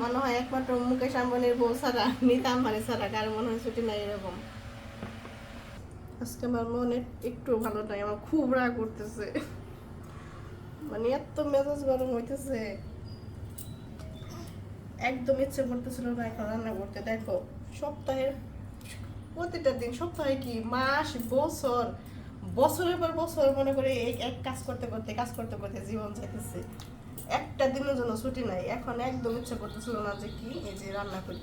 মনে হয় একমাত্র মুকেশ আম্বানির বউ ছাড়া, নীতা আম্বানি ছাড়া কারো মনে হয় ছুটি নাই এরকম। আজকে আমার মনে একটু ভালো নাই, আমার খুব রাগ করতেছে, মানে এত মেজাজ গরম হইতেছে, একদম ইচ্ছে করতেছিল না এখন রান্না করতে। দেখো সপ্তাহের প্রতিটা দিন, সপ্তাহে কি মাস বছর, বছরের পর বছর মনে করে এই এক কাজ করতে করতে জীবন যাইতেছে, একটা দিনের জন্য ছুটি নাই। এখন একদম ইচ্ছা করতেছিল না যে কি এই যে রান্না করি,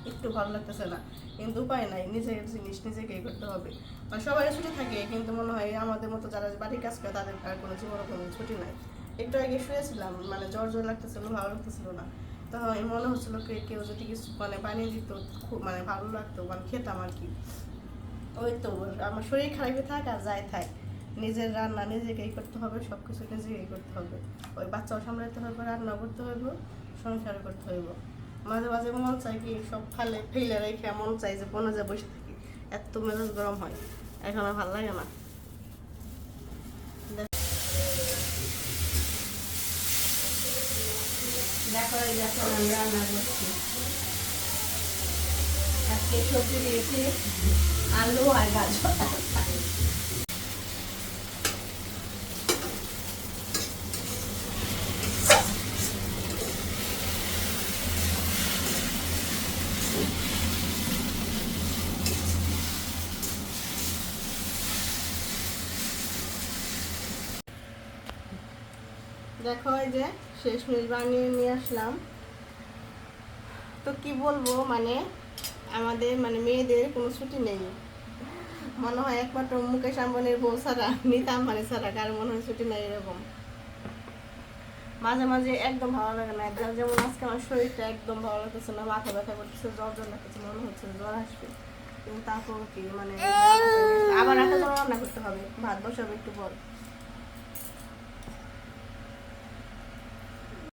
একটু ভালো লাগতেছে না, কিন্তু উপায় নাই, নিজের জিনিস নিজেকেই করতে হবে। মানে সবাই ছুটি থাকে, কিন্তু মনে হয় আমাদের মতো যারা বাড়ির কাজ করে তাদের আর কোনো জীবনে কোনো ছুটি নাই। একটু আগে শুয়েছিলাম, মানে জ্বর জ্বর লাগতেছিল, ভালো লাগতেছিল না, তখন মনে হচ্ছিল কেউ যদি কিছু মানে বানিয়ে দিত খুব মানে ভালো লাগতো, মানে খেতাম আর কি। ওই তো আমার শরীর খারাপই থাক আর যাই থাক, নিজের রান্না নিজেকেই করতে হবে, সব কিছু নিজেকেই করতে হবে। ওই বাচ্চাও সামলাতে হবে, রান্না করতে হইব, সংসার করতে হইব। মাঝে মাঝে মন চাই কি সব ফেলে রেখে মন চাই যে বনে যা বসে থাকি, এত মেজাজ গরম হয়, এখন আর ভালো লাগে না। দেখো দেখো আমি রান্না করছি, আজকে সবজি দিয়েছি আলু আর গাজর। দেখো এই যে শেষমেশ বানিয়ে নিয়ে আসলাম। তো কি বলবো, মানে আমাদের মানে মেয়েদের কোনো ছুটি নেই, মনে হয় একমাত্র মুকেশ আম্বানির বউ ছাড়া, নীতা আম্বানি ছাড়া কারো মনে হয় ছুটি নাই এরকম। মাঝে মাঝে একদম ভালো লাগে না, যেমন আজকে আমার শরীরটা একদম ভালো লাগতেছে না, মাথা ব্যথা করতেছে, জ্বর জ্বর লাগতেছে, মনে হচ্ছে জ্বর আসবে, কিন্তু তারপর কি মানে আবার একটা জ্বর রান্না করতে হবে, ভাত বসাবে একটু পর।